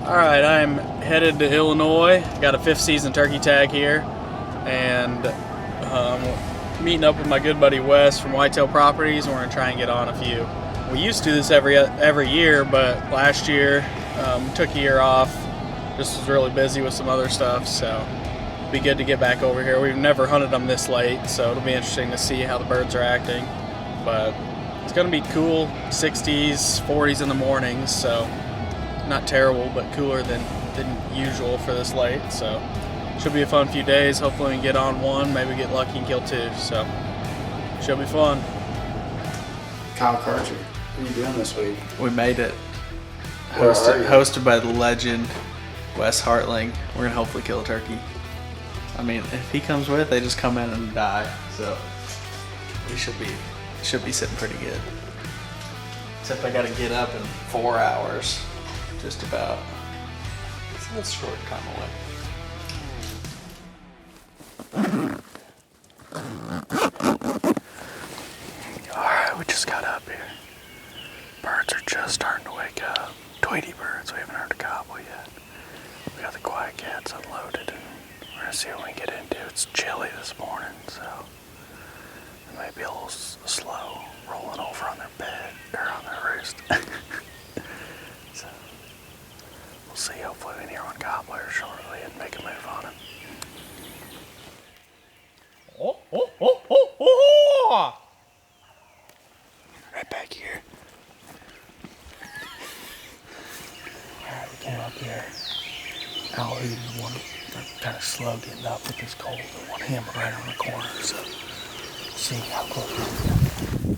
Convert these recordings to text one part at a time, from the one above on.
Alright, I'm headed to Illinois. Got a 5th season turkey tag here. And meeting up with my good buddy Wes from Whitetail Properties, and we're going to try and get on a few. We used to do this every year, but last year took a year off. Just was really busy with some other stuff, so it'll be good to get back over here. We've never hunted them this late, so it'll be interesting to see how the birds are acting. But it's going to be cool, 60s, 40s in the mornings, so not terrible, but cooler than usual for this late. So should be a fun few days. Hopefully we can get on one, maybe get lucky and kill two. So should be fun. Kyle Karcher, what are you doing this week? We made it. Where are you? Hosted by the legend Wes Hartling. We're gonna hopefully kill a turkey. I mean, if he comes with, they just come in and die. So we should be sitting pretty good. Except I gotta get up in 4 hours. Just about. So that's a short time away. Alright, we just got up here. Birds are just starting to wake up. Tweety birds, we haven't heard a gobble yet. We got the quiet cats unloaded, and we're gonna see what we can get into. It's chilly this morning, so it might be a little slow rolling over on their bed, or on their roost. So we'll see. Hopefully we can hear one gobbler shortly and make a move on it. Right back here. Alright, we came up here. Owl eating one. They're kind of slow getting up with this cold. But one hammer right on the corner, so we'll see how close we can get.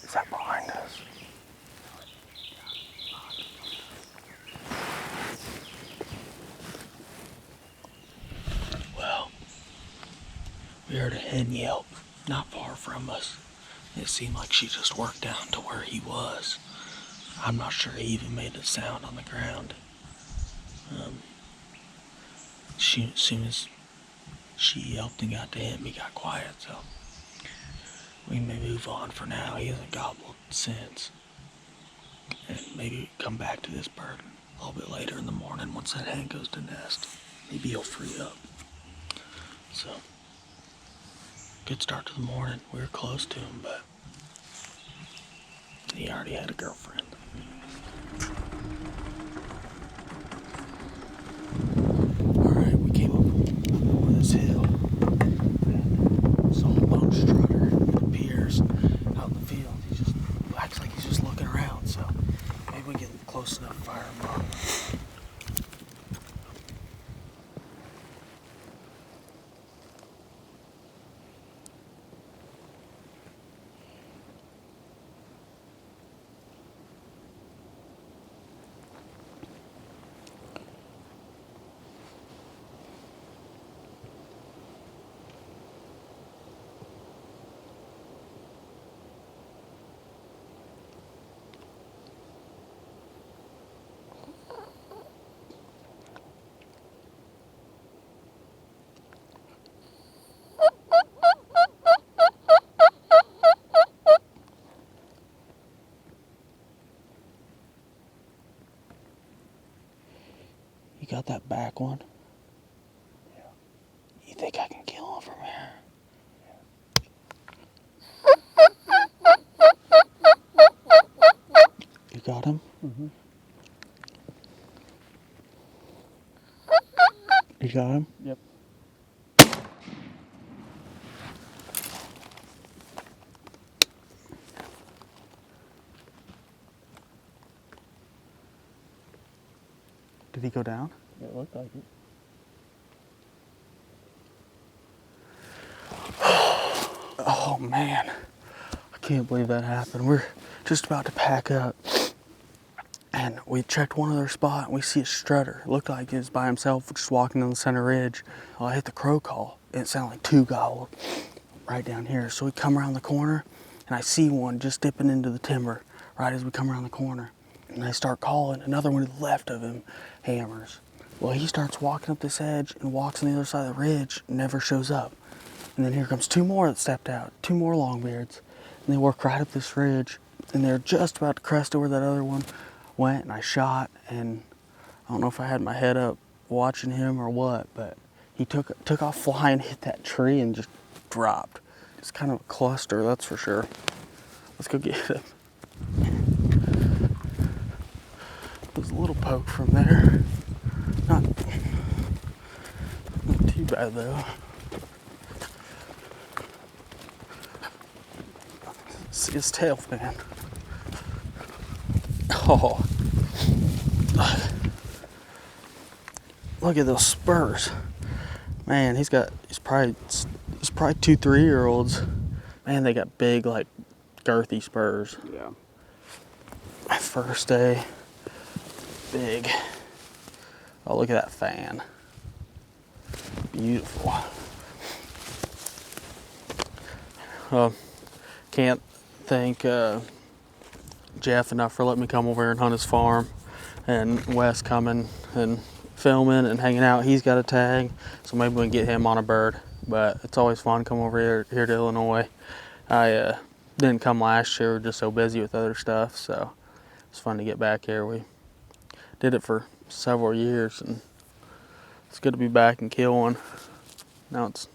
Is that behind us? Well, we heard a hen yelp not far from us. It seemed like she just worked down to where he was. I'm not sure he even made a sound on the ground. As soon as she yelped and got to him, he got quiet, so we may move on for now. He hasn't gobbled since. And maybe come back to this bird a little bit later in the morning once that hen goes to nest. Maybe he'll free up. So, good start to the morning. We were close to him, but he already had a girlfriend. Alright, we came up over this hill. Saw a lone strutter. Out in the field. He just acts like he's just looking around, so maybe we get close enough to fire him up. You got that back one? Yeah. You think I can kill him from here? Yeah. You got him? Mm-hmm. You got him? Yep. Did he go down? It looked like it. Oh man, I can't believe that happened. We're just about to pack up and we checked one other spot and we see a strutter. It looked like he was by himself just walking on the center ridge. Well, I hit the crow call and it sounded like two gobbled right down here. So we come around the corner and I see one just dipping into the timber right as we come around the corner. And I start calling, another one to the left of him hammers. Well, he starts walking up this edge and walks on the other side of the ridge, never shows up. And then here comes two more that stepped out, two more longbeards. And they work right up this ridge and they're just about to crest over that other one. Went and I shot, and I don't know if I had my head up watching him or what, but he took off flying, hit that tree and just dropped. It's kind of a cluster, that's for sure. Let's go get him. There's a little poke from there. Not too bad though. See his tail fan. Oh, look at those spurs. Man, he's probably 2-3-year-olds. Man, they got big, like girthy spurs. Yeah. First day, big. Oh, look at that fan. Beautiful. Can't thank Jeff enough for letting me come over here and hunt his farm, and Wes coming and filming and hanging out. He's got a tag, so maybe we can get him on a bird. But it's always fun to come over here to Illinois. I didn't come last year, we were just so busy with other stuff, so it's fun to get back here. We did it for several years, and it's good to be back and kill one. Now it's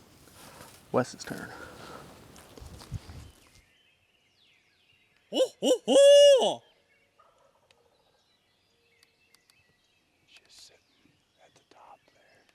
Wes's turn. Just sitting at the top there.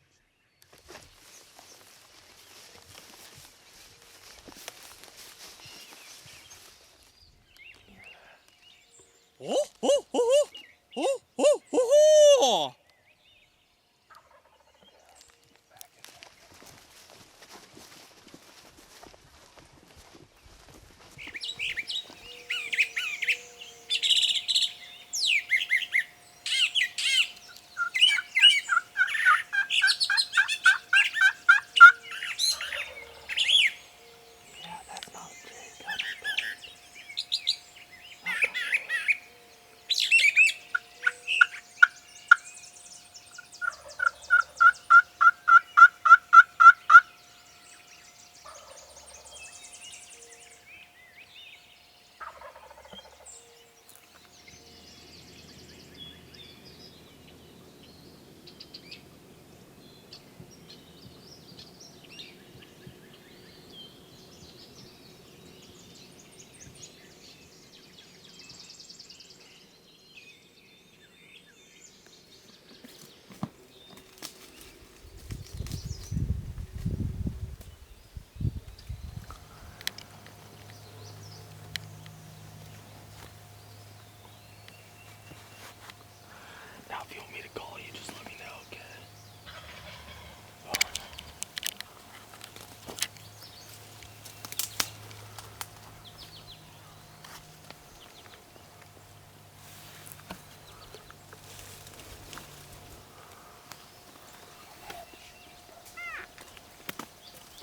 Now, if you want me to call you, just let me know, okay?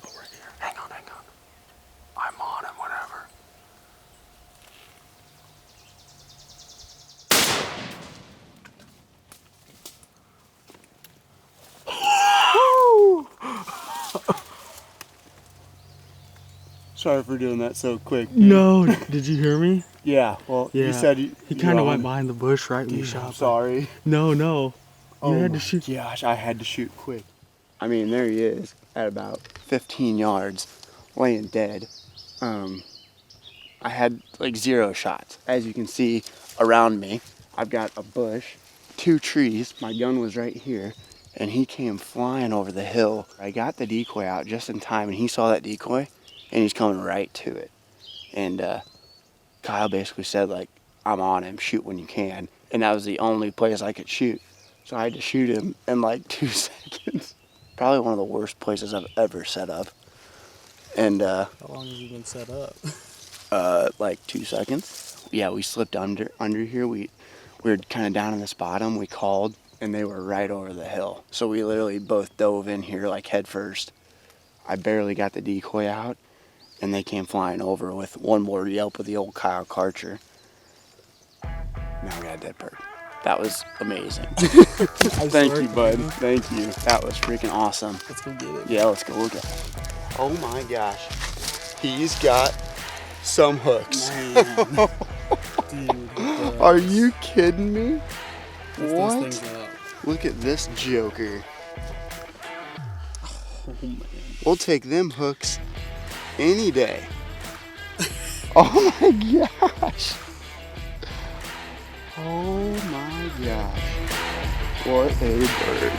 Oh, right here. Hang on. I'm on him, whatever. Sorry for doing that so quick, dude. No, did you hear me? Yeah, well, Yeah. you said He kind of went behind the bush right when you shot. I'm sorry. No. You Oh had my to shoot. gosh, I had to shoot quick. I mean, there he is at about 15 yards, laying dead. I had like 0 shots. As you can see around me, I've got a bush, 2 trees. My gun was right here, and he came flying over the hill. I got the decoy out just in time, and he saw that decoy, and he's coming right to it. And Kyle basically said, like, I'm on him, shoot when you can. And that was the only place I could shoot. So I had to shoot him in like 2 seconds. Probably one of the worst places I've ever set up. And How long have you been set up? like 2 seconds. Yeah, we slipped under here. We were kind of down in this bottom. We called, and they were right over the hill. So we literally both dove in here like head first. I barely got the decoy out, and they came flying over with one more yelp of the old Kyle Karcher. Now we got a dead bird. That was amazing. Thank you, bud. Thank you. That was freaking awesome. Let's go get it. Yeah, let's go look at it. Oh my gosh. He's got some hooks. Man. Dude, Are you kidding me? lift What? those things up. Look at this joker. Oh, man. We'll take them hooks any day. Oh my gosh. Oh my gosh. What a bird.